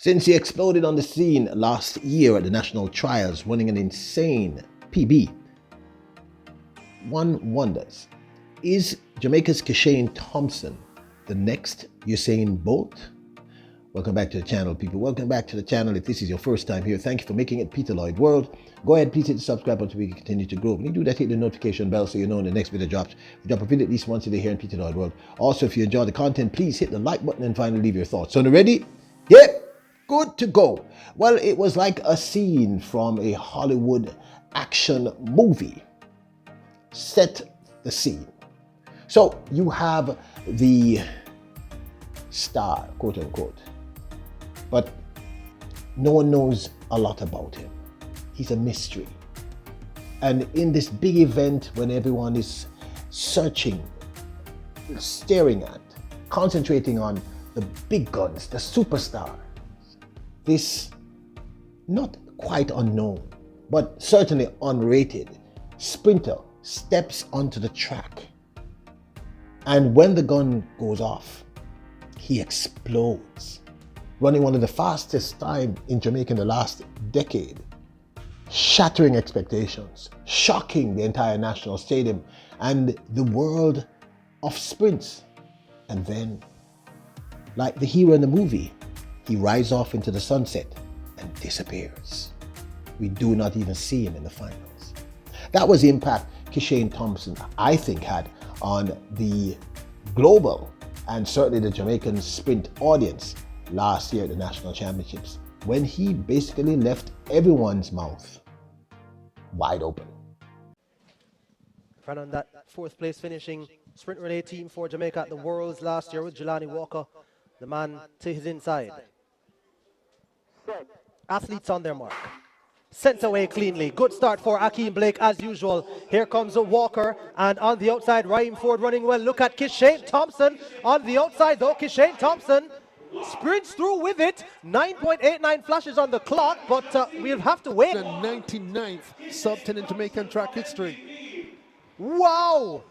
Since he exploded on the scene last year at the national trials, running an insane PB, one wonders, is Jamaica's Kishane Thompson the next Usain Bolt? Welcome back to the channel, people. Welcome back to the channel. If this is your first time here, thank you for making it Peter Lloyd World. Go ahead, please hit the subscribe button so we can continue to grow. When you do that, hit the notification bell so you know when the next video drops. We drop a video at least once a day here in Peter Lloyd World. Also, if you enjoy the content, please hit the like button and finally leave your thoughts. So, ready? Yep. Good to go. Well, it was like a scene from a Hollywood action movie. Set the scene. So you have the star, quote unquote, but no one knows a lot about him. He's a mystery. And in this big event, when everyone is searching, staring at, concentrating on the big guns, the superstars, this not quite unknown, but certainly unrated sprinter steps onto the track. And when the gun goes off, he explodes, running one of the fastest time in Jamaica in the last decade, shattering expectations, shocking the entire national stadium and the world of sprints. And then, like the hero in the movie, he rides off into the sunset and disappears. We do not even see him in the finals. That was the impact Kishane Thompson, I think, had on the global and certainly the Jamaican sprint audience last year at the national championships, when he basically left everyone's mouth wide open. Right on that fourth place finishing sprint relay team for Jamaica at the Worlds last year with Jelani Walker, the man to his inside. Athletes on their mark. Sent away cleanly. Good start for Akeem Blake as usual. Here comes a Walker, and on the outside, Ryan Ford running well. Look at Kishane Thompson on the outside though. Kishane Thompson sprints through with it. 9.89 flashes on the clock, but we'll have to wait. The 99th sub-10 in Jamaican track history. Wow!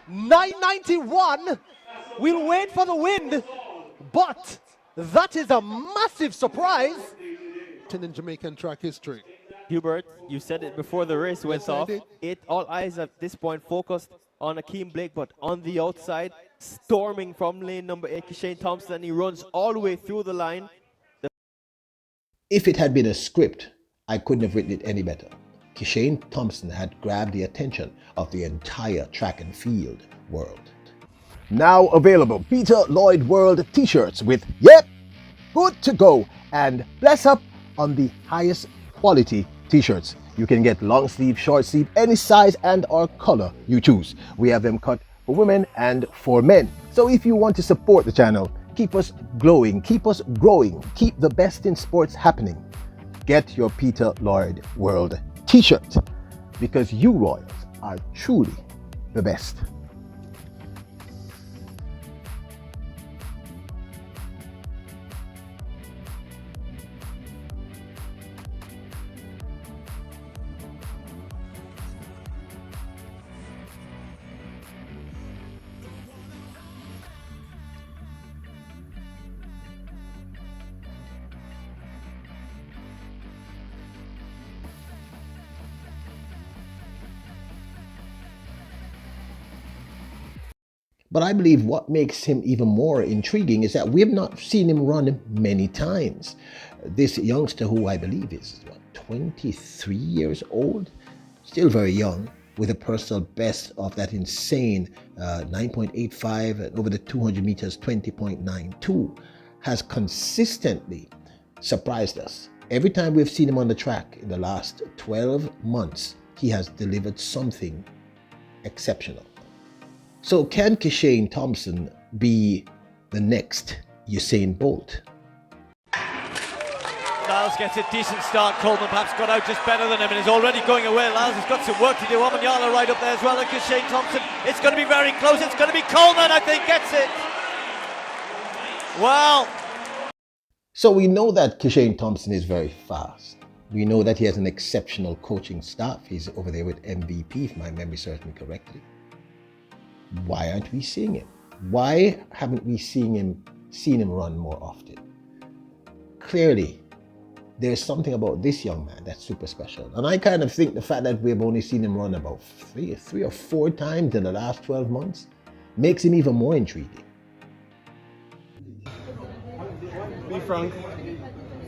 991. We'll wait for the wind, but that is a massive surprise. In Jamaican track history. Hubert, you said it before the race went off. All eyes at this point focused on Akeem Blake, but on the outside, storming from lane number 8, Kishane Thompson, and he runs all the way through the line. If it had been a script, I couldn't have written it any better. Kishane Thompson had grabbed the attention of the entire track and field world. Now available, Peter Lloyd World t-shirts with "Yep, good to go" and "Bless up" on the highest quality t-shirts. You can get long sleeve, short sleeve, any size and or color you choose. We have them cut for women and for men. So if you want to support the channel, keep us glowing, keep us growing, keep the best in sports happening, get your Peter Lloyd World t-shirt, because you Royals are truly the best. But I believe what makes him even more intriguing is that we have not seen him run many times. This youngster, who I believe is 23 years old, still very young, with a personal best of that insane 9.85 and over the 200 meters 20.92, has consistently surprised us. Every time we've seen him on the track in the last 12 months, he has delivered something exceptional. So can Kishane Thompson be the next Usain Bolt? Lyles gets a decent start. Coleman perhaps got out just better than him and is already going away. Lyles has got some work to do. Omanyala right up there as well, and Kishane Thompson. It's going to be very close. It's going to be Coleman, I think, gets it. Wow. So we know that Kishane Thompson is very fast. We know that he has an exceptional coaching staff. He's over there with MVP, if my memory serves me correctly. Why aren't we seeing him? Why haven't we seen him run more often? clearly, there's something about this young man that's super special. And I kind of think the fact that we've only seen him run about three or four times in the last 12 months makes him even more intriguing. Be frank,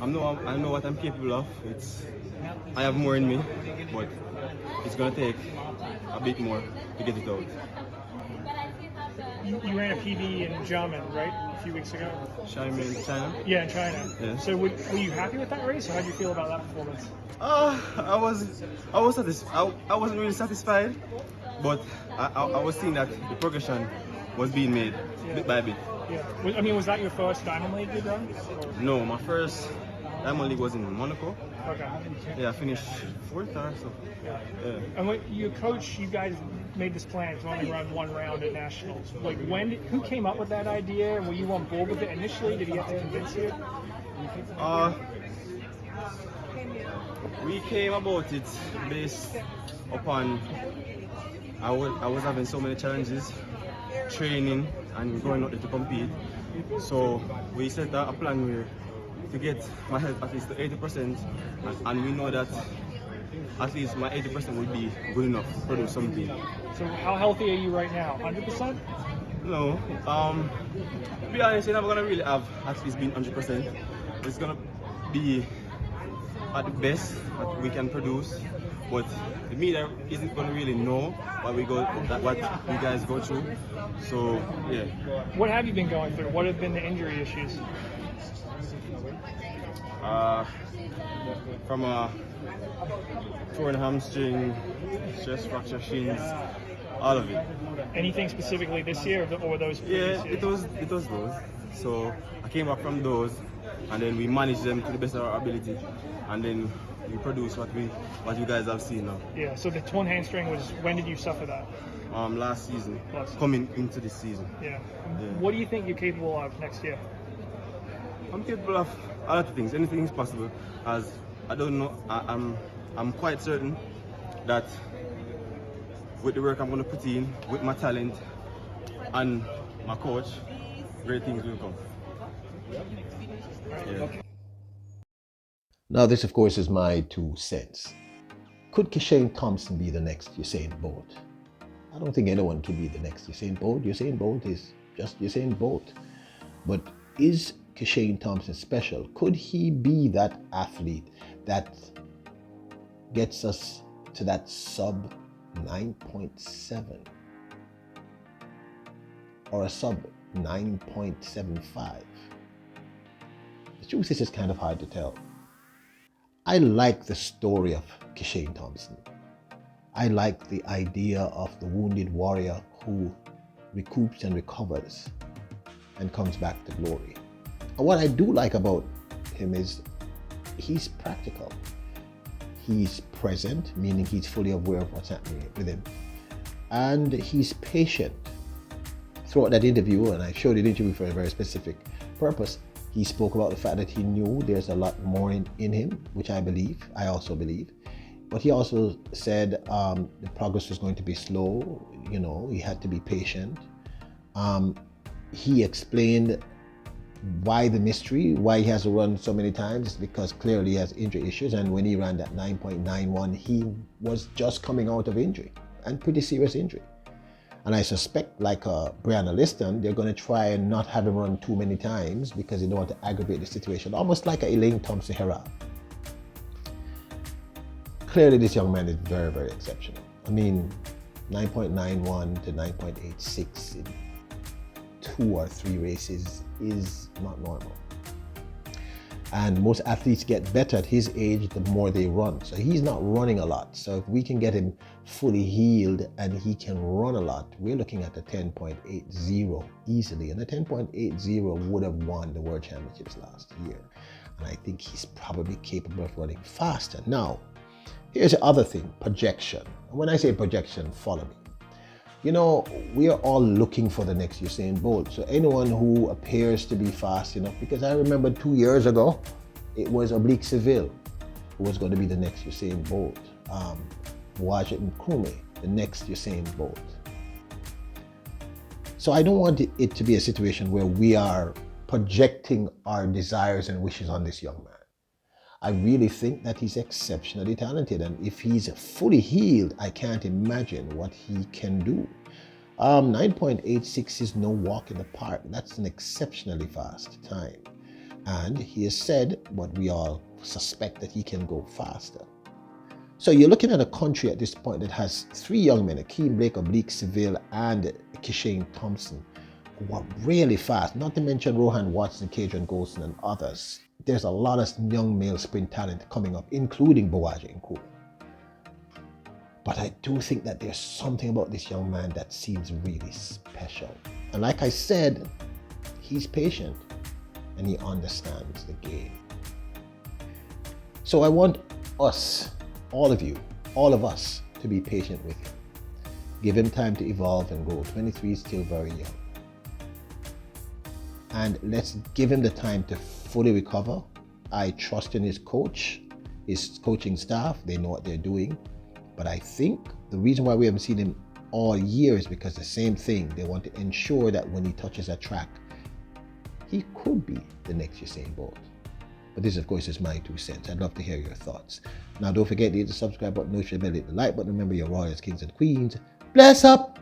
I know what I'm capable of. I have more in me, but it's gonna take a bit more to get it out. You ran a PB in German, right? A few weeks ago. China? Yeah, in China. Yeah. So were you happy with that race, or how did you feel about that performance? I was satisfied. I wasn't really satisfied, but I was seeing that the progression was being made bit by bit. Yeah. I mean, was that your first Diamond League you run? No, my first Diamond League was in Monaco. Okay. Yeah, I finished 4th or so. Yeah. And when your coach, you guys made this plan to only run one round at nationals. Like, who came up with that idea? Were you on board with it initially? Did he have to convince you? We came about it based upon I was having so many challenges, training and going out there to compete. So we set a plan where to get my health at least to 80%, and we know that at least my 80% will be good enough to produce something. So how healthy are you right now? 100%? No, to be honest, you're never gonna really have at least been 100%. It's gonna be at the best that we can produce, but the media isn't gonna really know what you guys go through. So yeah. What have you been going through? What have been the injury issues? From a torn hamstring, stress fracture, shins, all of it. Anything specifically this year, or were those previous years? It was those. So I came back from those, and then we managed them to the best of our ability, and then we produce what you guys have seen now. Yeah. So the torn hamstring was, when did you suffer that? Last season, coming into this season. Yeah. What do you think you're capable of next year? I'm capable of a lot of things. Anything is possible. As I don't know, I'm quite certain that with the work I'm going to put in, with my talent and my coach, great things will come. Yeah. Now, this, of course, is my 2 cents. Could Kishane Thompson be the next Usain Bolt? I don't think anyone can be the next Usain Bolt. Usain Bolt is just Usain Bolt. But is Kishane Thompson special? Could he be that athlete that gets us to that sub 9.7 or a sub 9.75? The truth is, it's kind of hard to tell. I like the story of Kishane Thompson. I like the idea of the wounded warrior who recoups and recovers and comes back to glory. And what I do like about him is he's practical. He's present, meaning he's fully aware of what's happening with him. And he's patient. Throughout that interview, and I showed the interview for a very specific purpose, he spoke about the fact that he knew there's a lot more in him, which I also believe. But he also said the progress was going to be slow, he had to be patient. He explained why the mystery, why he has to run so many times, is because clearly he has injury issues, and when he ran that 9.91, he was just coming out of injury, and pretty serious injury. And I suspect, like Brianna Liston, they're going to try and not have him run too many times because they don't want to aggravate the situation, almost like a Elaine Thompson-Herah. Clearly, this young man is very, very exceptional. I mean, 9.91 to 9.86 in 2 or 3 races is not normal. And most athletes get better at his age the more they run. So he's not running a lot. So if we can get him fully healed and he can run a lot, we're looking at a 10.80 easily. And the 10.80 would have won the World Championships last year. And I think he's probably capable of running faster. Now, here's the other thing, projection. When I say projection, follow me. We are all looking for the next Usain Bolt. So anyone who appears to be fast enough, because I remember 2 years ago, it was Oblique Seville who was going to be the next Usain Bolt. Wajid Nkrumah, the next Usain Bolt. So I don't want it to be a situation where we are projecting our desires and wishes on this young man. I really think that he's exceptionally talented, and if he's fully healed, I can't imagine what he can do. 9.86 is no walk in the park. That's an exceptionally fast time. And he has said what we all suspect, that he can go faster. So you're looking at a country at this point that has 3 young men, Akeem Blake, Oblique Seville, and Kishane Thompson, who are really fast, not to mention Rohan Watson, Kadrian Golson, and others. There's a lot of young male sprint talent coming up, including Boaji and Kulu. But I do think that there's something about this young man that seems really special. And like I said, he's patient and he understands the game. So I want us, all of you, all of us, to be patient with him. Give him time to evolve and grow. 23 is still very young. And let's give him the time to fully recover. I trust in his coach, his coaching staff. They know what they're doing. But I think the reason why we haven't seen him all year is because the same thing. They want to ensure that when he touches a track, he could be the next Usain Bolt. But this, of course, is my 2 cents. I'd love to hear your thoughts. Now, don't forget to hit the subscribe button, notification bell, hit the like button. Remember, you're royals, kings, and queens. Bless up!